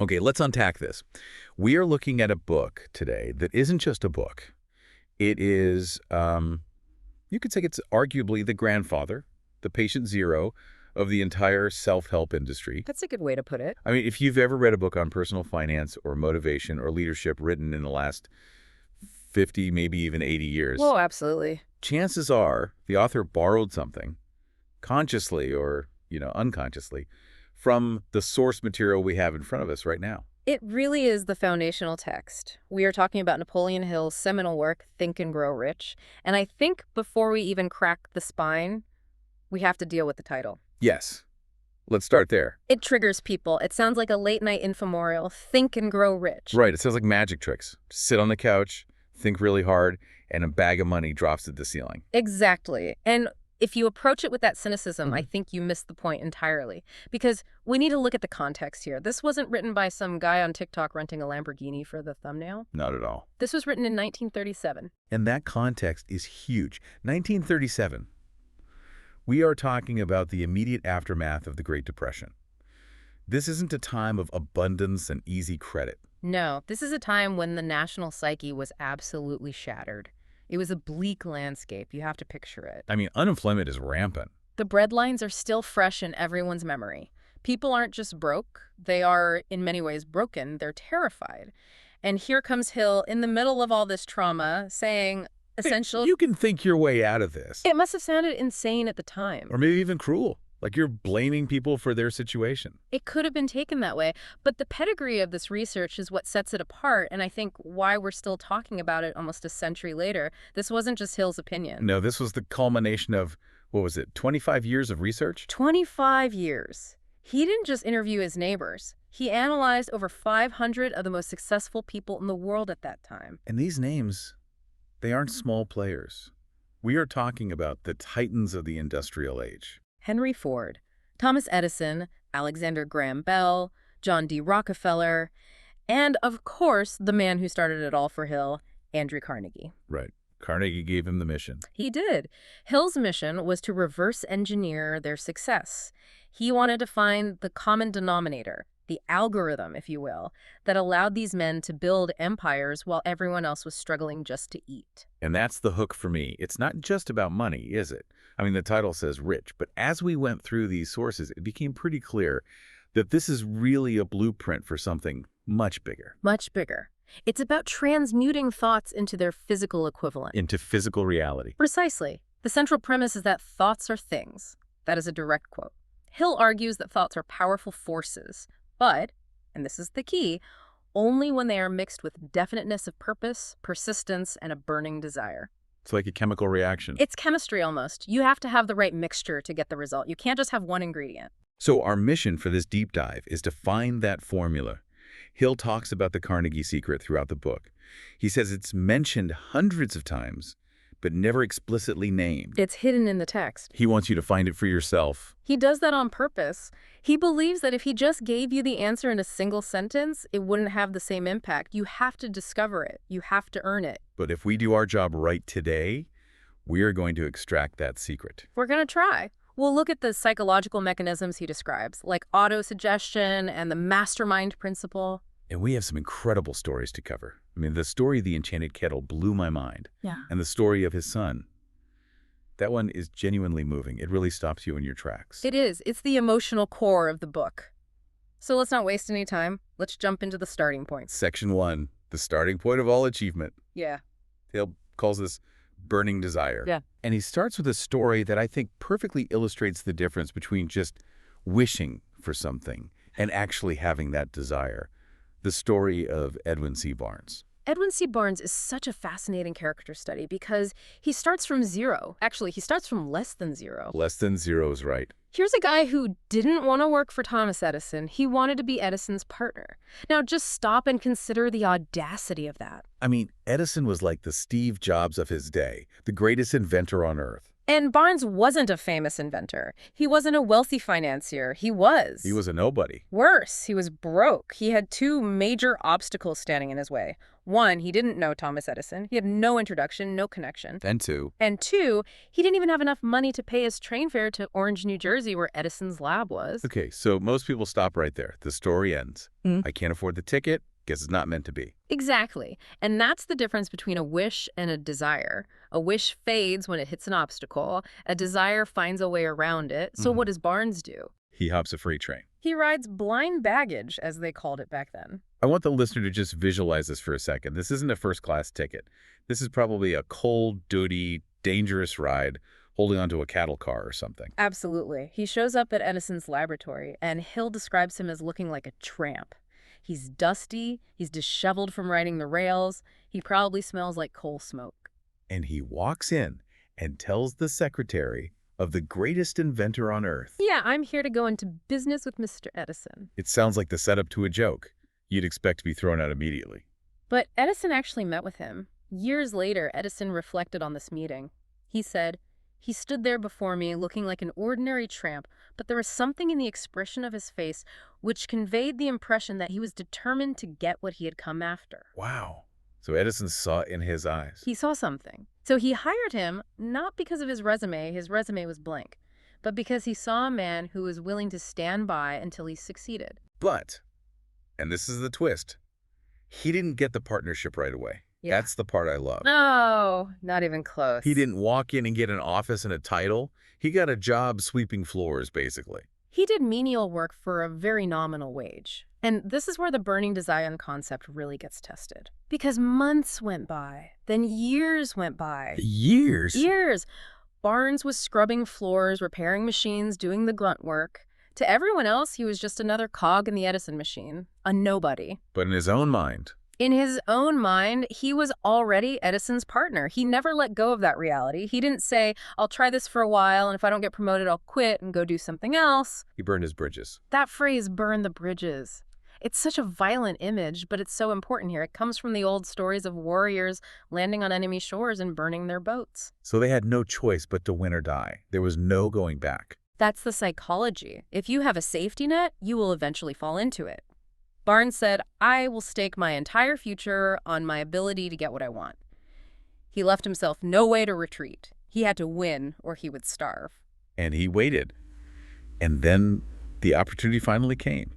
Okay, let's unpack this. We are looking at a book today that isn't just a book. It is, you could say it's arguably the grandfather, the patient zero of the entire self-help industry. That's a good way to put it. I mean, if you've ever read a book on personal finance or motivation or leadership written in the last 50, maybe even 80 years, Well, absolutely. chances are the author borrowed something, consciously or, unconsciously, from the source material we have in front of us right now. It really is the foundational text. We are talking about Napoleon Hill's seminal work, Think and Grow Rich. And I think before we even crack the spine, we have to deal with the title. Yes. Let's start there. It triggers people. It sounds like a late-night infomorial, Think and Grow Rich. Right. It sounds like magic tricks. Sit on the couch, think really hard, and a bag of money drops at the ceiling. Exactly. And if you approach it with that cynicism, I think you miss the point entirely. Because we need to look at the context here. This wasn't written by some guy on TikTok renting a Lamborghini for the thumbnail. Not at all. This was written in 1937. And that context is huge. 1937. We are talking about the immediate aftermath of the Great Depression. This isn't a time of abundance and easy credit. No, this is a time when the national psyche was absolutely shattered. It was a bleak landscape. You have to picture it. I mean, unemployment is rampant. The breadlines are still fresh in everyone's memory. People aren't just broke. They are, in many ways, broken. They're terrified. And here comes Hill in the middle of all this trauma saying, essentially, You can think your way out of this. it must have sounded insane at the time. Or maybe even cruel. Like you're blaming people for their situation. It could have been taken that way, but the pedigree of this research is what sets it apart, and I think why we're still talking about it almost a century later. This wasn't just Hill's opinion. No, this was the culmination of, 25 years of research? 25 years. He didn't just interview his neighbors. He analyzed over 500 of the most successful people in the world at that time. And these names, they aren't small players. We are talking about the titans of the industrial age. Henry Ford, Thomas Edison, Alexander Graham Bell, John D. Rockefeller, and, of course, the man who started it all for Hill, Andrew Carnegie. Right. Carnegie gave him the mission. He did. Hill's mission was to reverse engineer their success. He wanted to find the common denominator, the algorithm, if you will, that allowed these men to build empires while everyone else was struggling just to eat. And that's the hook for me. It's not just about money, is it? I mean, the title says rich, but as we went through these sources, it became pretty clear that this is really a blueprint for something much bigger. Much bigger. It's about transmuting thoughts into their physical equivalent. Into physical reality. Precisely. The central premise is that thoughts are things. That is a direct quote. Hill argues that thoughts are powerful forces, but, and this is the key, only when they are mixed with definiteness of purpose, persistence, and a burning desire. It's like a chemical reaction. It's chemistry almost. You have to have the right mixture to get the result. You can't just have one ingredient. So our mission for this deep dive is to find that formula. Hill talks about the Carnegie secret throughout the book. He says it's mentioned hundreds of times, but never explicitly named. It's hidden in the text. He wants you to find it for yourself. He does that on purpose. He believes that if he just gave you the answer in a single sentence, it wouldn't have the same impact. You have to discover it. You have to earn it. But if we do our job right today, we are going to extract that secret. We're going to try. We'll look at the psychological mechanisms he describes, like autosuggestion and the mastermind principle. And we have some incredible stories to cover. I mean, the story of the enchanted kettle blew my mind. Yeah. And the story of his son. That one is genuinely moving. It really stops you in your tracks. It is. It's the emotional core of the book. So let's not waste any time. Let's jump into the starting points. Section 1, the starting point of all achievement. Yeah. Hill calls this burning desire. Yeah. And he starts with a story that I think perfectly illustrates the difference between just wishing for something and actually having that desire. The story of Edwin C. Barnes. Edwin C. Barnes is such a fascinating character study because he starts from zero. Actually, he starts from less than zero. Less than zero is right. Here's a guy who didn't want to work for Thomas Edison. He wanted to be Edison's partner. Now, just stop and consider the audacity of that. I mean, Edison was like the Steve Jobs of his day, the greatest inventor on Earth. And Barnes wasn't a famous inventor. He wasn't a wealthy financier. He was. He was a nobody. Worse, he was broke. He had two major obstacles standing in his way. One, he didn't know Thomas Edison. He had no introduction, no connection. Then two. And two, he didn't even have enough money to pay his train fare to Orange, New Jersey, where Edison's lab was. Okay, so most people stop right there. The story ends. Mm. I can't afford the ticket. Guess it's not meant to be. Exactly. And that's the difference between a wish and a desire. A wish fades when it hits an obstacle. A desire finds a way around it. So what does Barnes do? He hops a freight train. He rides blind baggage, as they called it back then. I want the listener to just visualize this for a second. This isn't a first-class ticket. This is probably a cold, dirty, dangerous ride holding onto a cattle car or something. Absolutely. He shows up at Edison's laboratory, and Hill describes him as looking like a tramp. He's dusty, he's disheveled from riding the rails, he probably smells like coal smoke. And he walks in and tells the secretary of the greatest inventor on Earth. Yeah, I'm here to go into business with Mr. Edison. It sounds like the setup to a joke. You'd expect to be thrown out immediately. But Edison actually met with him. Years later, Edison reflected on this meeting. He said, "He stood there before me looking like an ordinary tramp, but there was something in the expression of his face which conveyed the impression that he was determined to get what he had come after." Wow. So Edison saw it in his eyes. He saw something. So he hired him not because of his resume was blank, but because he saw a man who was willing to stand by until he succeeded. But, and this is the twist, he didn't get the partnership right away. Yeah. That's the part I love. No, not even close. He didn't walk in and get an office and a title. He got a job sweeping floors, basically. He did menial work for a very nominal wage. And this is where the burning desire concept really gets tested. Because months went by, then years went by. Years? Years. Barnes was scrubbing floors, repairing machines, doing the grunt work. To everyone else, he was just another cog in the Edison machine, a nobody. But in his own mind, In his own mind, he was already Edison's partner. He never let go of that reality. He didn't say, "I'll try this for a while, and if I don't get promoted, I'll quit and go do something else." he burned his bridges. That phrase, "burn the bridges." It's such a violent image, but it's so important here. It comes from the old stories of warriors landing on enemy shores and burning their boats. So they had no choice but to win or die. There was no going back. That's the psychology. If you have a safety net, you will eventually fall into it. Barnes said, "I will stake my entire future on my ability to get what I want." He left himself no way to retreat. He had to win or he would starve. And he waited. And then the opportunity finally came.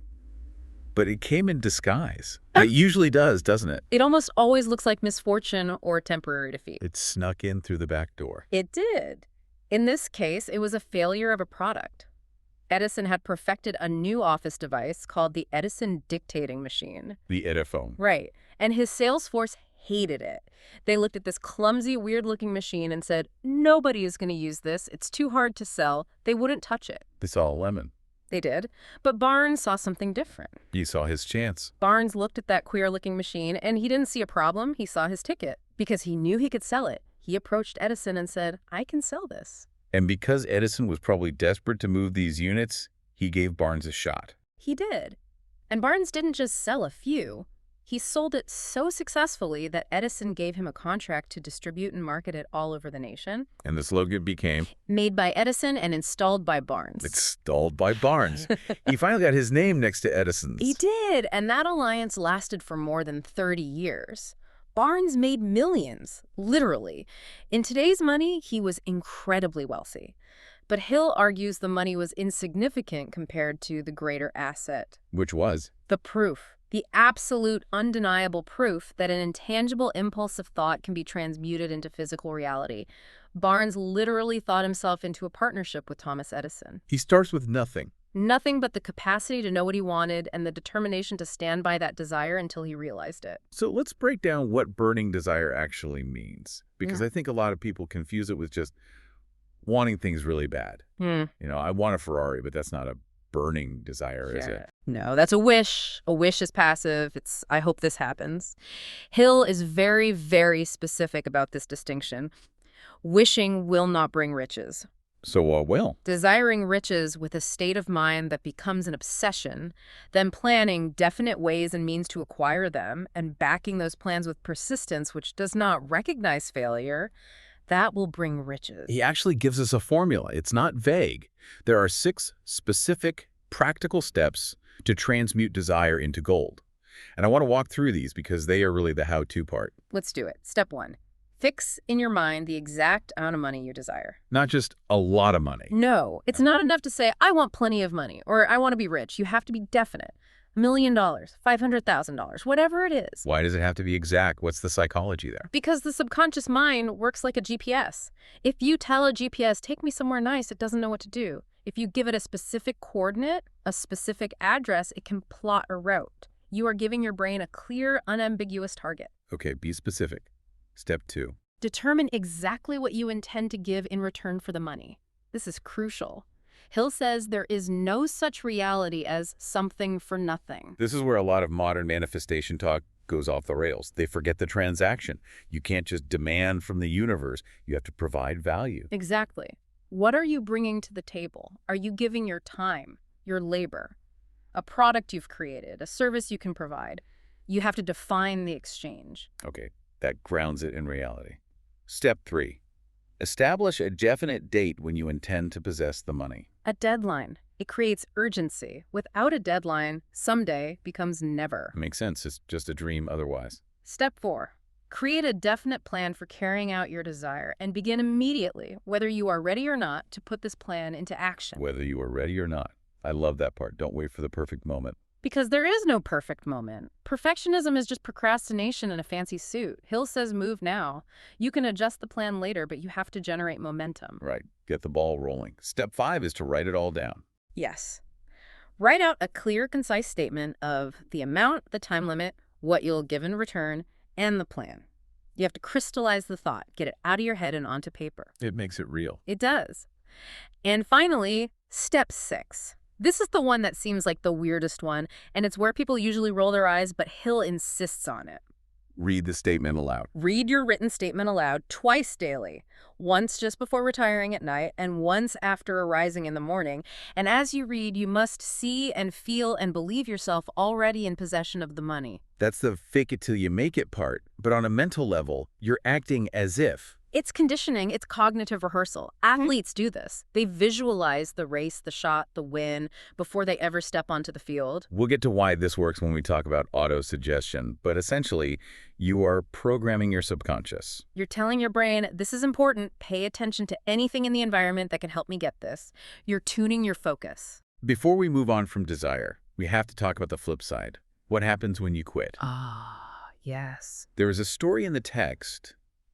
But it came in disguise. It usually does, doesn't it? It almost always looks like misfortune or temporary defeat. It snuck in through the back door. It did. In this case, it was a failure of a product. Edison had perfected a new office device called the Edison dictating machine. The Ediphone. Right. And his sales force hated it. They looked at this clumsy, weird-looking machine and said, "Nobody is going to use this. It's too hard to sell." They wouldn't touch it. They saw a lemon. They did. But Barnes saw something different. He saw his chance. Barnes looked at that queer-looking machine, and he didn't see a problem. He saw his ticket. Because he knew he could sell it, he approached Edison and said, "I can sell this." And because Edison was probably desperate to move these units, he gave Barnes a shot. He did. And Barnes didn't just sell a few. He sold it so successfully that Edison gave him a contract to distribute and market it all over the nation. And the slogan became, "Made by Edison and installed by Barnes." "Installed by Barnes." He finally got his name next to Edison's. He did, and that alliance lasted for more than 30 years. Barnes made millions, literally. In today's money, he was incredibly wealthy. But Hill argues the money was insignificant compared to the greater asset. Which was? The proof. The absolute, undeniable proof that an intangible impulse of thought can be transmuted into physical reality. Barnes literally thought himself into a partnership with Thomas Edison. He starts with nothing. Nothing but the capacity to know what he wanted and the determination to stand by that desire until he realized it. So let's break down what burning desire actually means. Because I think a lot of people confuse it with just wanting things really bad. You know, I want a Ferrari, but that's not a burning desire, is it? No, that's a wish. A wish is passive. It's, "I hope this happens." Hill is very, very specific about this distinction. Wishing will not bring riches. So what will? Desiring riches with a state of mind that becomes an obsession, then planning definite ways and means to acquire them, and backing those plans with persistence, which does not recognize failure, that will bring riches. He actually gives us a formula. It's not vague. There are 6 specific, practical steps to transmute desire into gold. And I want to walk through these because they are really the how-to part. Let's do it. Step 1. Fix in your mind the exact amount of money you desire. Not just a lot of money. No, it's not enough to say, I want plenty of money, or I want to be rich. You have to be definite. $1 million, $500,000, whatever it is. Why does it have to be exact? What's the psychology there? Because the subconscious mind works like a GPS. If you tell a GPS, take me somewhere nice, it doesn't know what to do. If you give it a specific coordinate, a specific address, it can plot a route. You are giving your brain a clear, unambiguous target. Okay, be specific. Step 2. Determine exactly what you intend to give in return for the money. This is crucial. Hill says there is no such reality as something for nothing. This is where a lot of modern manifestation talk goes off the rails. They forget the transaction. You can't just demand from the universe. You have to provide value. Exactly. What are you bringing to the table? Are you giving your time, your labor, a product you've created, a service you can provide? You have to define the exchange. Okay, that grounds it in reality. Step 3. Establish a definite date when you intend to possess the money. A deadline. It creates urgency. Without a deadline, someday becomes never. Makes sense. It's just a dream otherwise. Step 4. Create a definite plan for carrying out your desire and begin immediately, whether you are ready or not, to put this plan into action. Whether you are ready or not. I love that part. Don't wait for the perfect moment. Because there is no perfect moment. Perfectionism is just procrastination in a fancy suit. Hill says move now. You can adjust the plan later, but you have to generate momentum. Right. Get the ball rolling. Step 5 is to write it all down. Yes. Write out a clear, concise statement of the amount, the time limit, what you'll give in return, and the plan. You have to crystallize the thought, get it out of your head and onto paper. It makes it real. It does. And finally, step 6. This is the one that seems like the weirdest one, and it's where people usually roll their eyes, but Hill insists on it. Read the statement aloud. Read your written statement aloud twice daily, once just before retiring at night and once after arising in the morning. And as you read, you must see and feel and believe yourself already in possession of the money. That's the fake it till you make it part. But on a mental level, you're acting as if. It's conditioning, it's cognitive rehearsal. Athletes do this. They visualize the race, the shot, the win before they ever step onto the field. We'll get to why this works when we talk about auto-suggestion, but essentially, you are programming your subconscious. You're telling your brain, this is important, pay attention to anything in the environment that can help me get this. You're tuning your focus. Before we move on from desire, we have to talk about the flip side. What happens when you quit? Ah, yes. There is a story in the text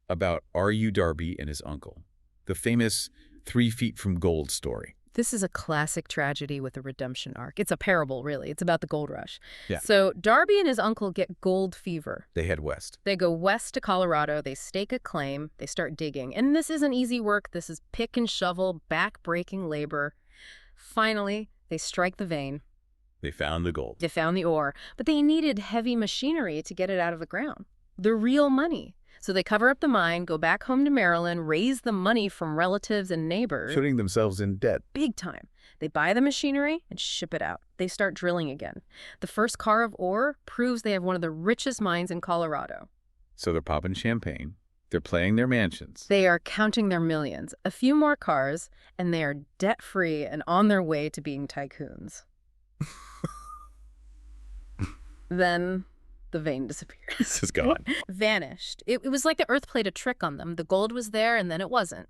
about R.U. Darby and his uncle, the famous 3 feet from gold story. This is a classic tragedy with a redemption arc. It's a parable, really. It's about the gold rush. Yeah. So Darby and his uncle get gold fever. They head west. They go west to Colorado. They stake a claim. They start digging. And this isn't easy work. This is pick and shovel, back-breaking labor. Finally, they strike the vein. They found the gold. They found the ore. But they needed heavy machinery to get it out of the ground. The real money. So they cover up the mine, go back home to Maryland, raise the money from relatives and neighbors. Putting themselves in debt. Big time. They buy the machinery and ship it out. They start drilling again. The first car of ore proves they have one of the richest mines in Colorado. So they're popping champagne. They're playing their mansions. They are counting their millions. A few more cars, and they are debt-free and on their way to being tycoons. Then the vein disappears. It's gone. Vanished. It was like the earth played a trick on them. The gold was there, and then it wasn't.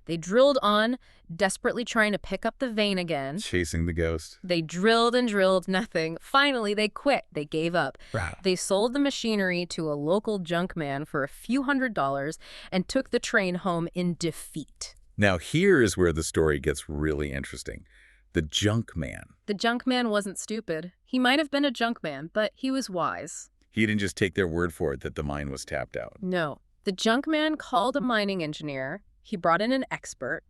They drilled on, desperately trying to pick up the vein again. Chasing the ghost. They drilled and drilled, nothing. Finally, they quit. They gave up. Wow. They sold the machinery to a local junk man for a few $100s and took the train home in defeat. Now here is where the story gets really interesting. The junk man. The junk man wasn't stupid. He might have been a junk man, but he was wise. He didn't just take their word for it that the mine was tapped out. No. The junk man called a mining engineer. He brought in an expert.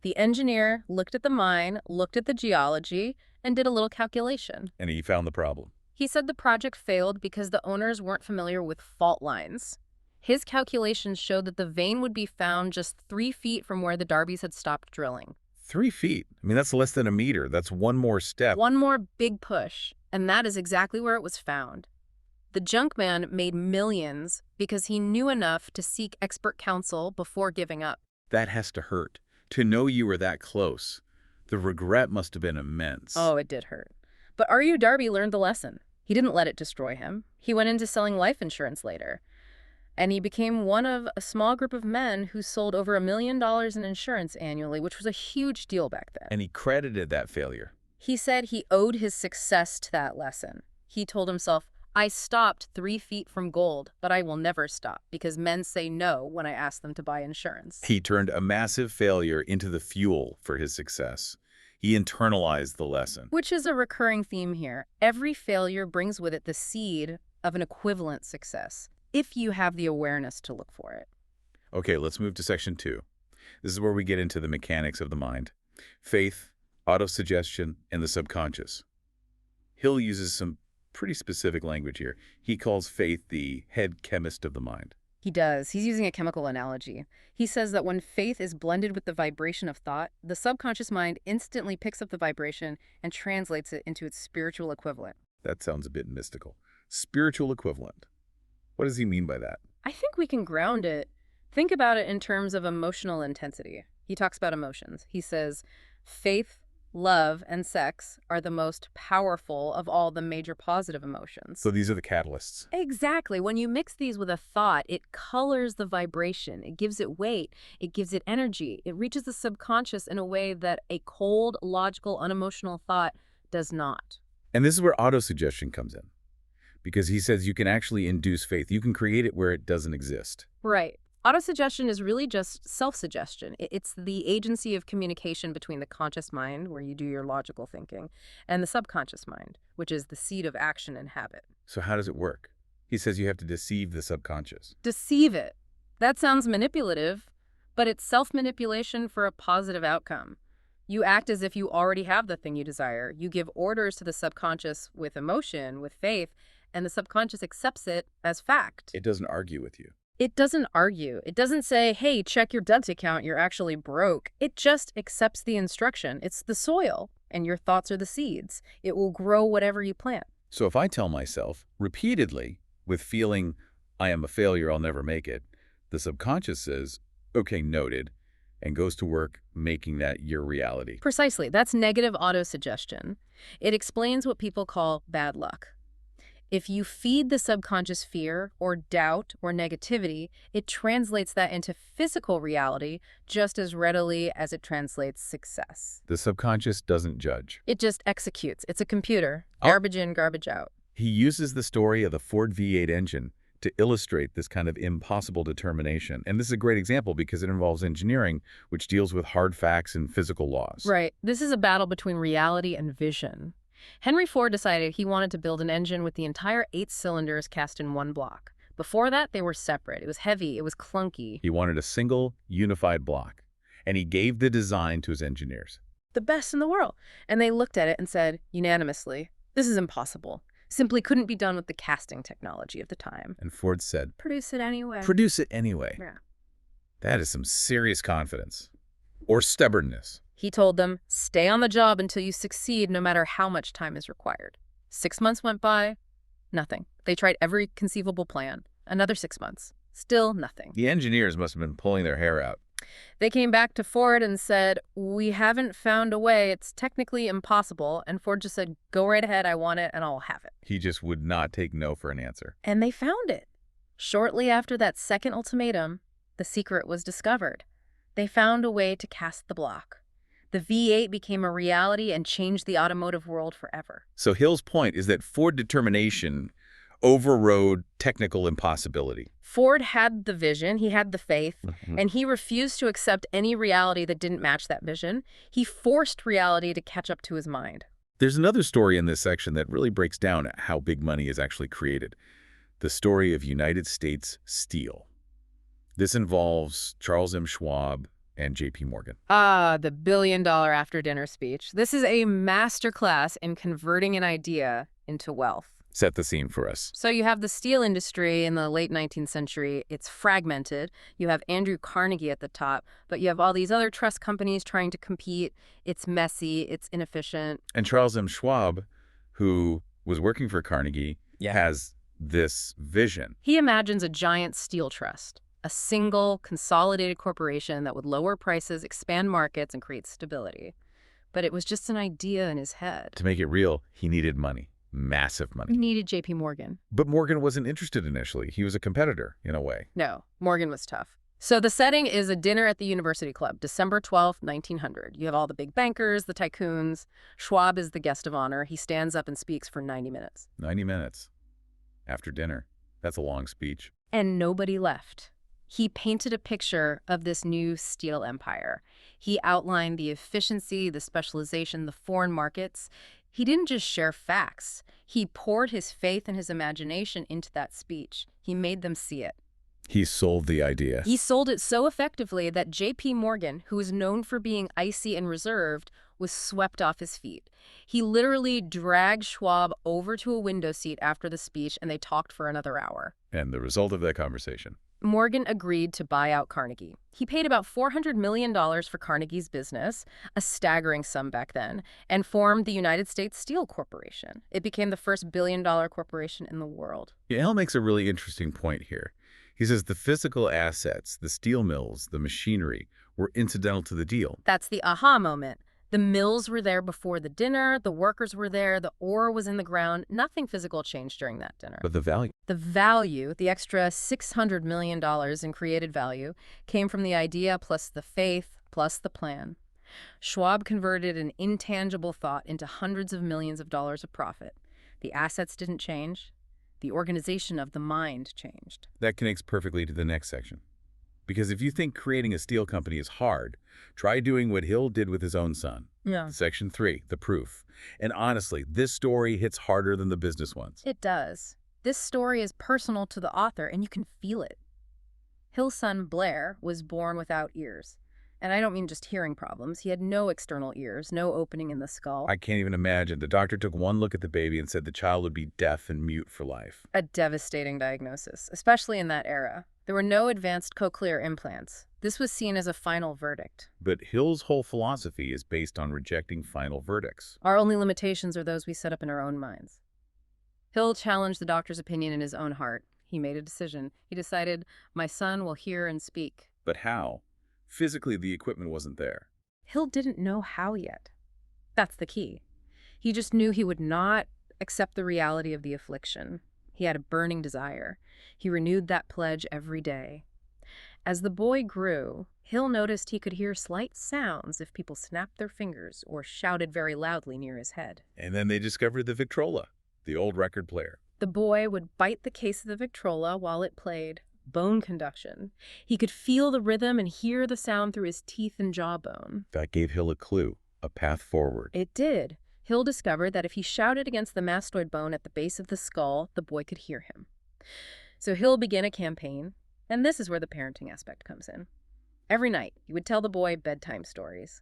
The engineer looked at the mine, looked at the geology, and did a little calculation. And he found the problem. He said the project failed because the owners weren't familiar with fault lines. His calculations showed that the vein would be found just 3 feet from where the Darbys had stopped drilling. 3 feet? I mean, that's less than a meter. That's one more step. One more big push, and that is exactly where it was found. The junk man made millions because he knew enough to seek expert counsel before giving up. That has to hurt. To know you were that close. The regret must have been immense. Oh, it did hurt. But R.U. Darby learned the lesson. He didn't let it destroy him. He went into selling life insurance later. And he became one of a small group of men who sold over $1 million in insurance annually, which was a huge deal back then. And he credited that failure. He said he owed his success to that lesson. He told himself, I stopped 3 feet from gold, but I will never stop because men say no when I ask them to buy insurance. He turned a massive failure into the fuel for his success. He internalized the lesson. Which is a recurring theme here. Every failure brings with it the seed of an equivalent success, if you have the awareness to look for it. Okay, let's move to section 2. This is where we get into the mechanics of the mind. Faith, autosuggestion, and the subconscious. Hill uses some pretty specific language here. He calls faith the head chemist of the mind. He does. He's using a chemical analogy. He says that when faith is blended with the vibration of thought, the subconscious mind instantly picks up the vibration and translates it into its spiritual equivalent. That sounds a bit mystical. Spiritual equivalent. What does he mean by that? I think we can ground it. Think about it in terms of emotional intensity. He talks about emotions. He says, faith, love, and sex are the most powerful of all the major positive emotions. So these are the catalysts. Exactly. When you mix these with a thought, it colors the vibration. It gives it weight. It gives it energy. It reaches the subconscious in a way that a cold, logical, unemotional thought does not. And this is where autosuggestion comes in. Because he says you can actually induce faith. You can create it where it doesn't exist. Right. Autosuggestion is really just self-suggestion. It's the agency of communication between the conscious mind, where you do your logical thinking, and the subconscious mind, which is the seat of action and habit. So how does it work? He says you have to deceive the subconscious. Deceive it. That sounds manipulative, but it's self-manipulation for a positive outcome. You act as if you already have the thing you desire. You give orders to the subconscious with emotion, with faith, and the subconscious accepts it as fact. It doesn't argue with you. It doesn't argue. It doesn't say, hey, check your debt account, you're actually broke. It just accepts the instruction. It's the soil, and your thoughts are the seeds. It will grow whatever you plant. So if I tell myself repeatedly with feeling I am a failure, I'll never make it, the subconscious says, okay, noted, and goes to work making that your reality. Precisely. That's negative autosuggestion. It explains what people call bad luck. If you feed the subconscious fear or doubt or negativity, it translates that into physical reality just as readily as it translates success. The subconscious doesn't judge. It just executes. It's a computer. Garbage in, garbage out. He uses the story of the Ford V8 engine to illustrate this kind of impossible determination. And this is a great example because it involves engineering, which deals with hard facts and physical laws. Right. This is a battle between reality and vision. Henry Ford decided he wanted to build an engine with the entire 8 cylinders cast in one block. Before that, they were separate. It was heavy. It was clunky. He wanted a single, unified block, and he gave the design to his engineers. The best in the world. And they looked at it and said, unanimously, this is impossible. Simply couldn't be done with the casting technology of the time. And Ford said, produce it anyway. Produce it anyway. Yeah. That is some serious confidence. Or stubbornness. He told them, stay on the job until you succeed, no matter how much time is required. 6 months went by, nothing. They tried every conceivable plan. Another 6 months. Still nothing. The engineers must have been pulling their hair out. They came back to Ford and said, we haven't found a way. It's technically impossible. And Ford just said, go right ahead. I want it and I'll have it. He just would not take no for an answer. And they found it. Shortly after that second ultimatum, the secret was discovered. They found a way to cast the block. The V8 became a reality and changed the automotive world forever. So Hill's point is that Ford determination overrode technical impossibility. Ford had the vision, he had the faith, and he refused to accept any reality that didn't match that vision. He forced reality to catch up to his mind. There's another story in this section that really breaks down how big money is actually created. The story of United States Steel. This involves Charles M. Schwab and J.P. Morgan. Ah, the billion-dollar after-dinner speech. This is a masterclass in converting an idea into wealth. Set the scene for us. So you have the steel industry in the late 19th century. It's fragmented. You have Andrew Carnegie at the top, but you have all these other trust companies trying to compete. It's messy. It's inefficient. And Charles M. Schwab, who was working for Carnegie, has this vision. He imagines a giant steel trust, a single, consolidated corporation that would lower prices, expand markets, and create stability. But it was just an idea in his head. To make it real, he needed money. Massive money. Needed J.P. Morgan. But Morgan wasn't interested initially. He was a competitor, in a way. No, Morgan was tough. So the setting is a dinner at the University Club, December 12th, 1900. You have all the big bankers, the tycoons. Schwab is the guest of honor. He stands up and speaks for 90 minutes. 90 minutes. After dinner. That's a long speech. And nobody left. He painted a picture of this new steel empire. He outlined the efficiency, the specialization, the foreign markets. He didn't just share facts. He poured his faith and his imagination into that speech. He made them see it. He sold the idea. He sold it so effectively that J.P. Morgan, who was known for being icy and reserved, was swept off his feet. He literally dragged Schwab over to a window seat after the speech, and they talked for another hour. And the result of that conversation? Morgan agreed to buy out Carnegie. He paid about $400 million for Carnegie's business, a staggering sum back then, and formed the United States Steel Corporation. It became the first billion-dollar corporation in the world. Yeah, Hill makes a really interesting point here. He says the physical assets, the steel mills, the machinery, were incidental to the deal. That's the aha moment. The mills were there before the dinner, the workers were there, the ore was in the ground. Nothing physical changed during that dinner. But the value? The value, the extra $600 million in created value, came from the idea plus the faith plus the plan. Schwab converted an intangible thought into hundreds of millions of dollars of profit. The assets didn't change. The organization of the mind changed. That connects perfectly to the next section. Because if you think creating a steel company is hard, try doing what Hill did with his own son. Yeah. Section 3, the proof. And honestly, this story hits harder than the business ones. It does. This story is personal to the author, and you can feel it. Hill's son, Blair, was born without ears. And I don't mean just hearing problems. He had no external ears, no opening in the skull. I can't even imagine. The doctor took one look at the baby and said the child would be deaf and mute for life. A devastating diagnosis, especially in that era. There were no advanced cochlear implants. This was seen as a final verdict. But Hill's whole philosophy is based on rejecting final verdicts. Our only limitations are those we set up in our own minds. Hill challenged the doctor's opinion in his own heart. He made a decision. He decided, my son will hear and speak. But how? Physically, the equipment wasn't there. Hill didn't know how yet. That's the key. He just knew he would not accept the reality of the affliction. He had a burning desire. He renewed that pledge every day. As the boy grew, Hill noticed he could hear slight sounds if people snapped their fingers or shouted very loudly near his head. And then they discovered the Victrola, the old record player. The boy would bite the case of the Victrola while it played. Bone conduction. He could feel the rhythm and hear the sound through his teeth and jawbone. That gave Hill a clue, a path forward. It did. Hill discovered that if he shouted against the mastoid bone at the base of the skull, the boy could hear him. So Hill began a campaign, and this is where the parenting aspect comes in. Every night, he would tell the boy bedtime stories.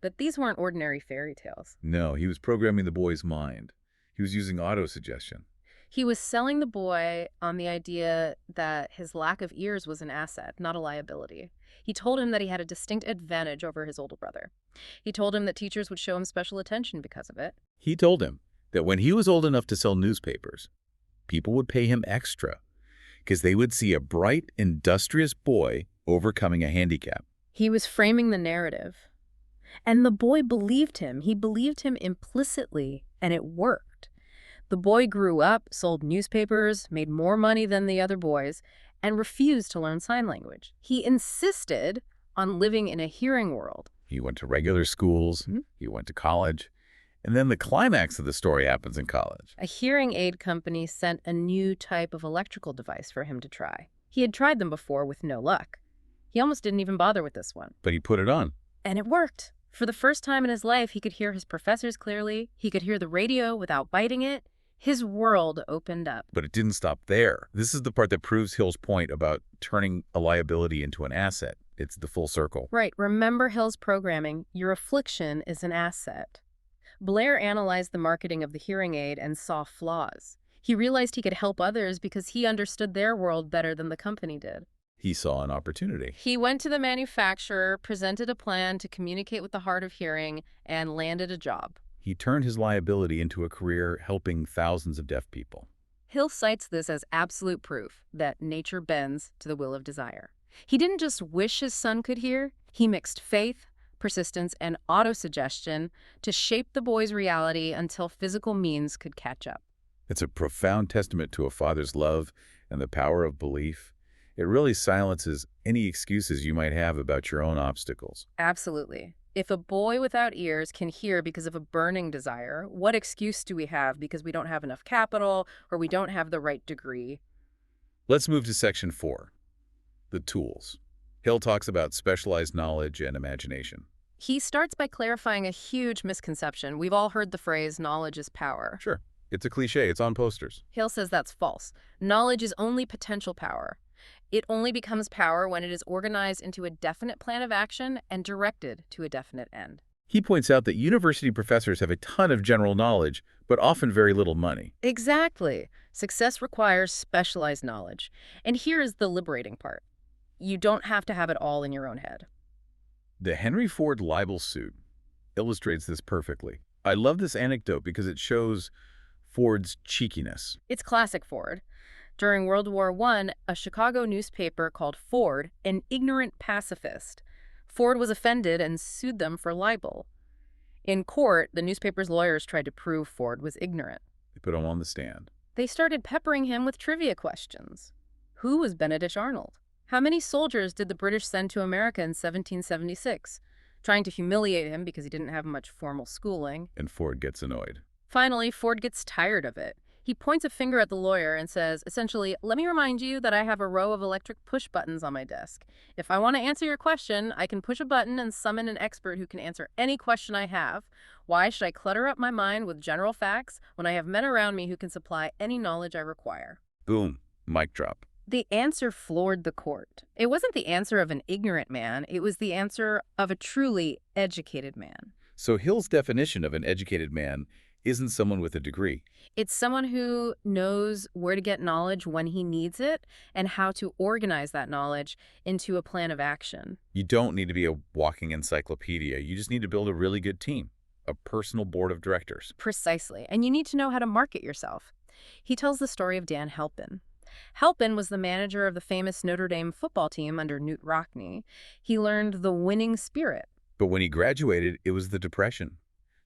But these weren't ordinary fairy tales. No, he was programming the boy's mind. He was using auto-suggestion. He was selling the boy on the idea that his lack of ears was an asset, not a liability. He told him that he had a distinct advantage over his older brother. He told him that teachers would show him special attention because of it. He told him that when he was old enough to sell newspapers, people would pay him extra because they would see a bright, industrious boy overcoming a handicap. He was framing the narrative. And the boy believed him. He believed him implicitly, and it worked. The boy grew up, sold newspapers, made more money than the other boys, and refused to learn sign language. He insisted on living in a hearing world. He went to regular schools, he went to college, and then the climax of the story happens in college. A hearing aid company sent a new type of electrical device for him to try. He had tried them before with no luck. He almost didn't even bother with this one. But he put it on. And it worked. For the first time in his life, he could hear his professors clearly. He could hear the radio without biting it. His world opened up. But it didn't stop there. This is the part that proves Hill's point about turning a liability into an asset. It's the full circle. Right. Remember Hill's programming. Your affliction is an asset. Blair analyzed the marketing of the hearing aid and saw flaws. He realized he could help others because he understood their world better than the company did. He saw an opportunity. He went to the manufacturer, presented a plan to communicate with the hard of hearing, and landed a job. He turned his liability into a career helping thousands of deaf people. Hill cites this as absolute proof that nature bends to the will of desire. He didn't just wish his son could hear. He mixed faith, persistence, and autosuggestion to shape the boy's reality until physical means could catch up. It's a profound testament to a father's love and the power of belief. It really silences any excuses you might have about your own obstacles. Absolutely. If a boy without ears can hear because of a burning desire, what excuse do we have because we don't have enough capital or we don't have the right degree? Let's move to section 4, the tools. Hill talks about specialized knowledge and imagination. He starts by clarifying a huge misconception. We've all heard the phrase, knowledge is power. Sure, it's a cliche. It's on posters. Hill says that's false. Knowledge is only potential power. It only becomes power when it is organized into a definite plan of action and directed to a definite end. He points out that university professors have a ton of general knowledge, but often very little money. Exactly. Success requires specialized knowledge. And here is the liberating part. You don't have to have it all in your own head. The Henry Ford libel suit illustrates this perfectly. I love this anecdote because it shows Ford's cheekiness. It's classic Ford. During World War I, a Chicago newspaper called Ford an ignorant pacifist. Ford was offended and sued them for libel. In court, the newspaper's lawyers tried to prove Ford was ignorant. They put him on the stand. They started peppering him with trivia questions. Who was Benedict Arnold? How many soldiers did the British send to America in 1776? Trying to humiliate him because he didn't have much formal schooling. And Ford gets annoyed. Finally, Ford gets tired of it. He points a finger at the lawyer and says, essentially, let me remind you that I have a row of electric push buttons on my desk. If I want to answer your question, I can push a button and summon an expert who can answer any question I have. Why should I clutter up my mind with general facts when I have men around me who can supply any knowledge I require? Boom. Mic drop. The answer floored the court. It wasn't the answer of an ignorant man. It was the answer of a truly educated man. So Hill's definition of an educated man isn't someone with a degree. It's someone who knows where to get knowledge when he needs it and how to organize that knowledge into a plan of action. You don't need to be a walking encyclopedia. You just need to build a really good team, a personal board of directors. Precisely. And you need to know how to market yourself. He tells the story of Dan Halpin. Halpin was the manager of the famous Notre Dame football team under Knute Rockne. He learned the winning spirit. But when he graduated, it was the Depression.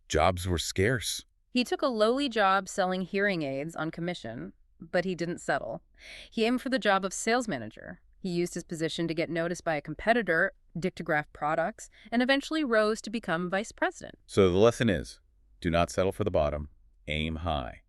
Jobs were scarce. He took a lowly job selling hearing aids on commission, but he didn't settle. He aimed for the job of sales manager. He used his position to get noticed by a competitor, Dictograph Products, and eventually rose to become vice president. So the lesson is, do not settle for the bottom. Aim high.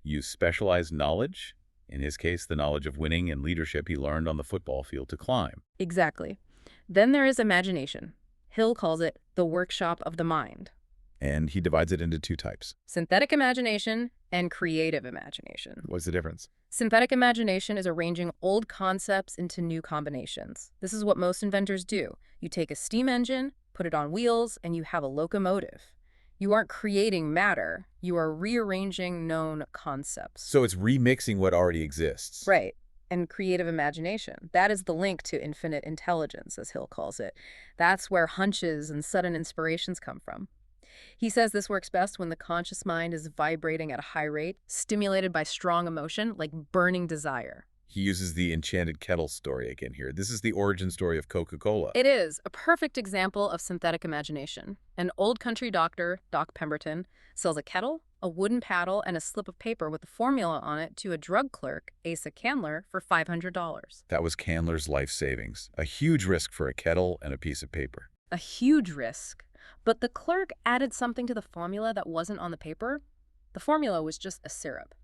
Use specialized knowledge, in his case, the knowledge of winning and leadership he learned on the football field, to climb. Exactly. Then there is imagination. Hill calls it the workshop of the mind. And he divides it into 2 types. Synthetic imagination and creative imagination. What's the difference? Synthetic imagination is arranging old concepts into new combinations. This is what most inventors do. You take a steam engine, put it on wheels, and you have a locomotive. You aren't creating matter. You are rearranging known concepts. So it's remixing what already exists. Right. And creative imagination. That is the link to infinite intelligence, as Hill calls it. That's where hunches and sudden inspirations come from. He says this works best when the conscious mind is vibrating at a high rate, stimulated by strong emotion, like burning desire. He uses the enchanted kettle story again here. This is the origin story of Coca-Cola. It is a perfect example of synthetic imagination. An old country doctor, Doc Pemberton, sells a kettle, a wooden paddle, and a slip of paper with a formula on it to a drug clerk, Asa Candler, for $500. That was Candler's life savings. A huge risk for a kettle and a piece of paper. A huge risk. But the clerk added something to the formula that wasn't on the paper. The formula was just a syrup.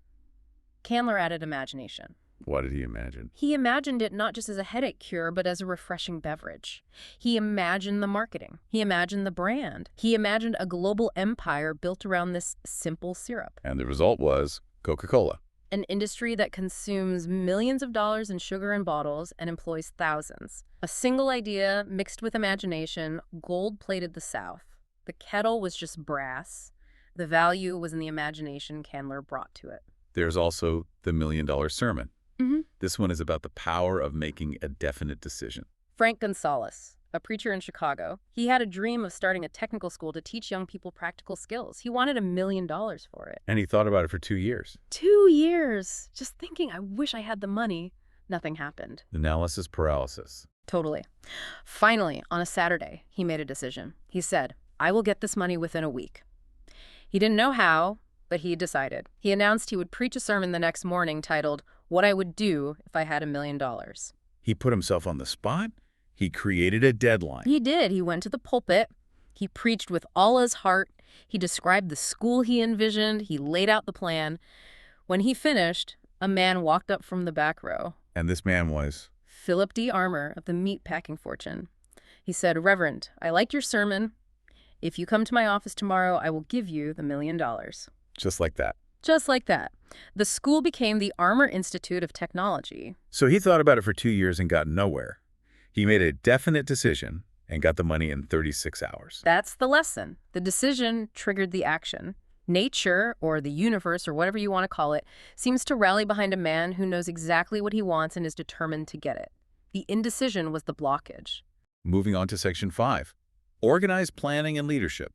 Candler added imagination. What did he imagine? He imagined it not just as a headache cure, but as a refreshing beverage. He imagined the marketing. He imagined the brand. He imagined a global empire built around this simple syrup. And the result was Coca-Cola. An industry that consumes millions of dollars in sugar and bottles and employs thousands. A single idea mixed with imagination gold-plated the South. The kettle was just brass. The value was in the imagination Candler brought to it. There's also the $1 Million Sermon. Mm-hmm. This one is about the power of making a definite decision. Frank Gonzalez, a preacher in Chicago, he had a dream of starting a technical school to teach young people practical skills. He wanted $1 million for it. And he thought about it for 2 years. 2 years! Just thinking, I wish I had the money. Nothing happened. Analysis paralysis. Totally. Finally, on a Saturday, he made a decision. He said, I will get this money within a week. He didn't know how, but he decided. He announced he would preach a sermon the next morning titled, "What I Would Do If I Had $1,000,000." He put himself on the spot. He created a deadline. He did. He went to the pulpit. He preached with all his heart. He described the school he envisioned. He laid out the plan. When he finished, a man walked up from the back row. And this man was? Philip D. Armour of the meatpacking fortune. He said, "Reverend, I liked your sermon. If you come to my office tomorrow, I will give you the $1,000,000. Just like that. Just like that. The school became the Armour Institute of Technology. So he thought about it for 2 years and got nowhere. He made a definite decision and got the money in 36 hours. That's the lesson. The decision triggered the action. Nature, or the universe, or whatever you want to call it, seems to rally behind a man who knows exactly what he wants and is determined to get it. The indecision was the blockage. Moving on to Section 5. Organized planning and leadership.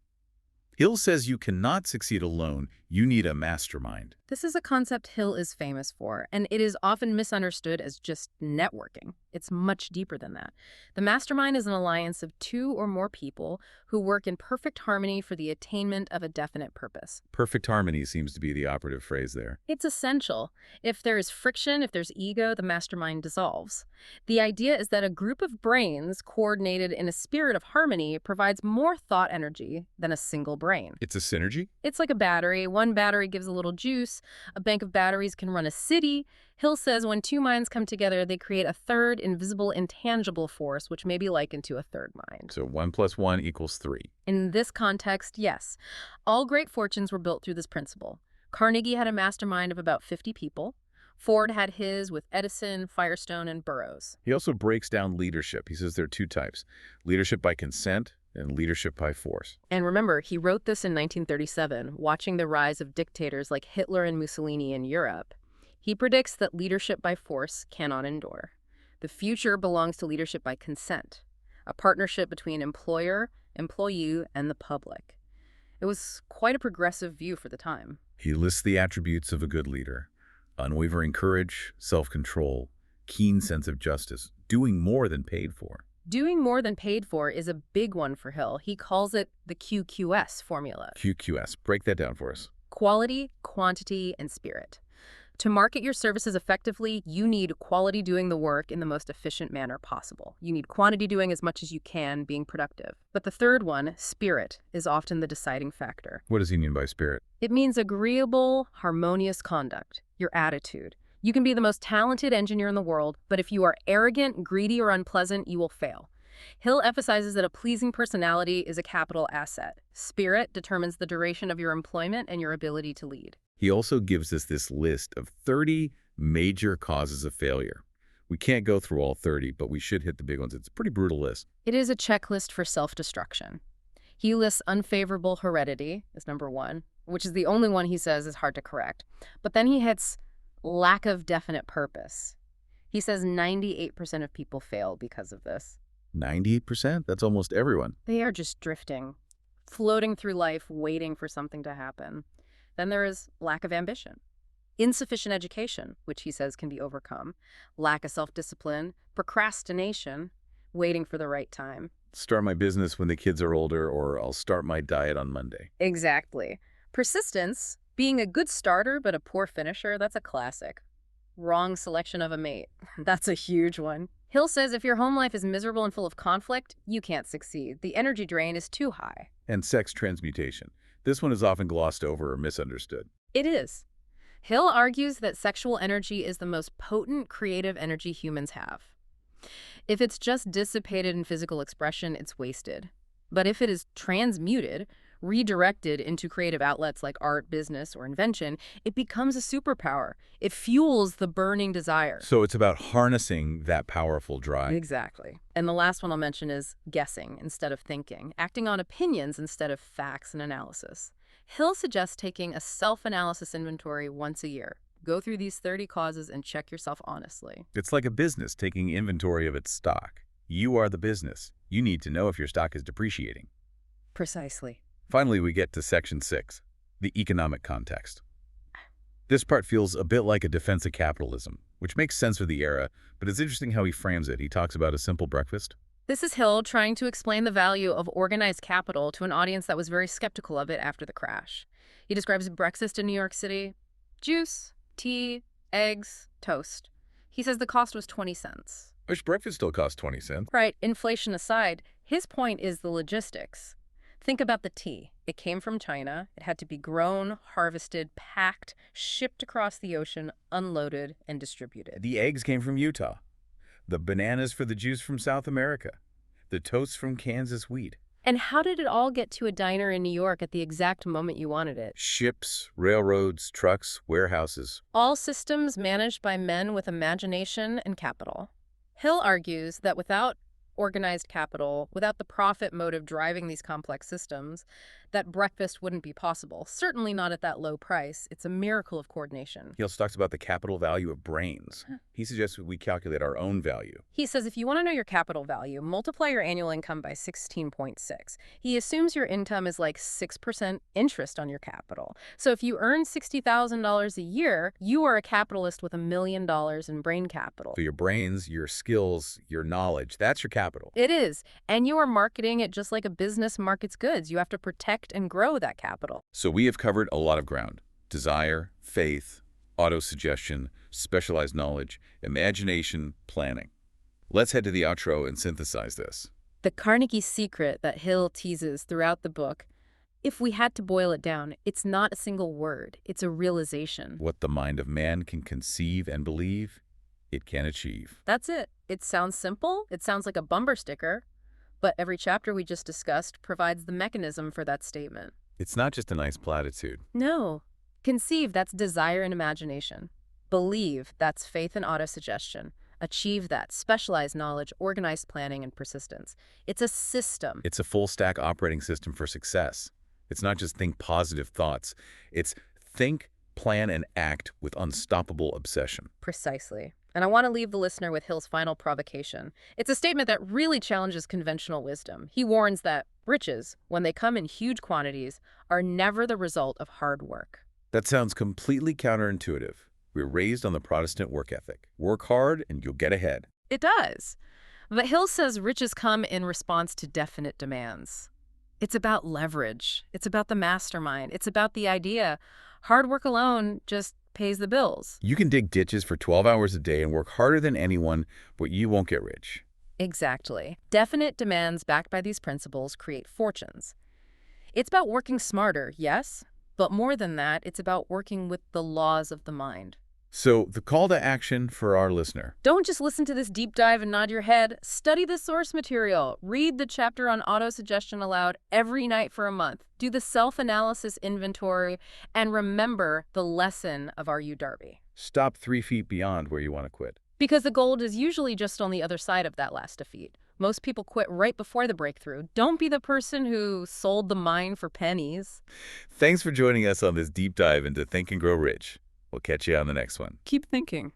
Hill says you cannot succeed alone. You need a mastermind. This is a concept Hill is famous for, and it is often misunderstood as just networking. It's much deeper than that. The mastermind is an alliance of 2 or more people who work in perfect harmony for the attainment of a definite purpose. Perfect harmony seems to be the operative phrase there. It's essential. If there is friction, if there's ego, the mastermind dissolves. The idea is that a group of brains coordinated in a spirit of harmony provides more thought energy than a single brain. It's a synergy? It's like a battery. One battery gives a little juice. A bank of batteries can run a city. Hill says when 2 minds come together, they create a third, invisible, intangible force, which may be likened to a third mind. So 1 + 1 = 3. In this context, yes. All great fortunes were built through this principle. Carnegie had a mastermind of about 50 people. Ford had his with Edison, Firestone, and Burroughs. He also breaks down leadership. He says there are 2 types, leadership by consent and leadership by force. And remember, he wrote this in 1937, watching the rise of dictators like Hitler and Mussolini in Europe. He predicts that leadership by force cannot endure. The future belongs to leadership by consent, a partnership between employer, employee, and the public. It was quite a progressive view for the time. He lists the attributes of a good leader: unwavering courage, self-control, keen sense of justice, doing more than paid for. Doing more than paid for is a big one for Hill. He calls it the QQS formula. QQS. Break that down for us. Quality, quantity, and spirit. To market your services effectively, you need quality doing the work in the most efficient manner possible. You need quantity doing as much as you can, being productive. But the third one, spirit, is often the deciding factor. What does he mean by spirit? It means agreeable, harmonious conduct, your attitude. You can be the most talented engineer in the world, but if you are arrogant, greedy, or unpleasant, you will fail. Hill emphasizes that a pleasing personality is a capital asset. Spirit determines the duration of your employment and your ability to lead. He also gives us this list of 30 major causes of failure. We can't go through all 30, but we should hit the big ones. It's a pretty brutal list. It is a checklist for self-destruction. He lists unfavorable heredity as number 1, which is the only one he says is hard to correct. But then he hits lack of definite purpose. He says 98% of people fail because of this. 98%? That's almost everyone. They are just drifting, floating through life, waiting for something to happen. Then there is lack of ambition, insufficient education, which he says can be overcome, lack of self-discipline, procrastination, waiting for the right time. Start my business when the kids are older, or I'll start my diet on Monday. Exactly. Persistence, being a good starter but a poor finisher, that's a classic. Wrong selection of a mate, that's a huge one. Hill says if your home life is miserable and full of conflict, you can't succeed. The energy drain is too high. And sex transmutation. This one is often glossed over or misunderstood. It is. Hill argues that sexual energy is the most potent creative energy humans have. If it's just dissipated in physical expression, it's wasted. But if it is transmuted, redirected into creative outlets like art, business, or invention, it becomes a superpower. It fuels the burning desire. So it's about harnessing that powerful drive. Exactly. And the last one I'll mention is guessing instead of thinking, acting on opinions instead of facts and analysis. Hill suggests taking a self-analysis inventory once a year. Go through these 30 causes and check yourself honestly. It's like a business taking inventory of its stock. You are the business. You need to know if your stock is depreciating. Precisely. Finally, we get to Section 6, the economic context. This part feels a bit like a defense of capitalism, which makes sense for the era, but it's interesting how he frames it. He talks about a simple breakfast. This is Hill trying to explain the value of organized capital to an audience that was very skeptical of it after the crash. He describes breakfast in New York City: juice, tea, eggs, toast. He says the cost was 20 cents. Which breakfast still costs 20 cents. Right, inflation aside, his point is the logistics. Think about the tea. It came from China. It had to be grown, harvested, packed, shipped across the ocean, unloaded, and distributed. The eggs came from Utah. The bananas for the juice from South America. The toast from Kansas wheat. And how did it all get to a diner in New York at the exact moment you wanted it? Ships, railroads, trucks, warehouses. All systems managed by men with imagination and capital. Hill argues that without organized capital, without the profit motive driving these complex systems, that breakfast wouldn't be possible. Certainly not at that low price. It's a miracle of coordination. He also talks about the capital value of brains. He suggests we calculate our own value. He says if you want to know your capital value, multiply your annual income by 16.6. He assumes your income is like 6% interest on your capital. So if you earn $60,000 a year, you are a capitalist with $1 million in brain capital. So your brains, your skills, your knowledge, that's your capital. It is. And you are marketing it just like a business markets goods. You have to protect and grow that capital. So we have covered a lot of ground. Desire, faith, autosuggestion, specialized knowledge, imagination, planning. Let's head to the outro and synthesize this. The Carnegie secret that Hill teases throughout the book, if we had to boil it down, it's not a single word. It's a realization. What the mind of man can conceive and believe, it can achieve. That's it. It sounds simple. It sounds like a bumper sticker. But every chapter we just discussed provides the mechanism for that statement. It's not just a nice platitude. No. Conceive, that's desire and imagination. Believe, that's faith and autosuggestion. Achieve, that specialized knowledge, organized planning, and persistence. It's a system. It's a full-stack operating system for success. It's not just think positive thoughts. It's think, plan, and act with unstoppable obsession. Precisely. And I want to leave the listener with Hill's final provocation. It's a statement that really challenges conventional wisdom. He warns that riches, when they come in huge quantities, are never the result of hard work. That sounds completely counterintuitive. We're raised on the Protestant work ethic. Work hard and you'll get ahead. It does. But Hill says riches come in response to definite demands. It's about leverage. It's about the mastermind. It's about the idea hard work alone just pays the bills. You can dig ditches for 12 hours a day and work harder than anyone, but you won't get rich. Exactly. Definite demands backed by these principles create fortunes. It's about working smarter, yes, but more than that, it's about working with the laws of the mind. So the call to action for our listener. Don't just listen to this deep dive and nod your head. Study the source material. Read the chapter on autosuggestion aloud every night for a month. Do the self-analysis inventory, and remember the lesson of R.U. Darby. Stop 3 feet beyond where you want to quit. Because the gold is usually just on the other side of that last defeat. Most people quit right before the breakthrough. Don't be the person who sold the mine for pennies. Thanks for joining us on this deep dive into Think and Grow Rich. We'll catch you on the next one. Keep thinking.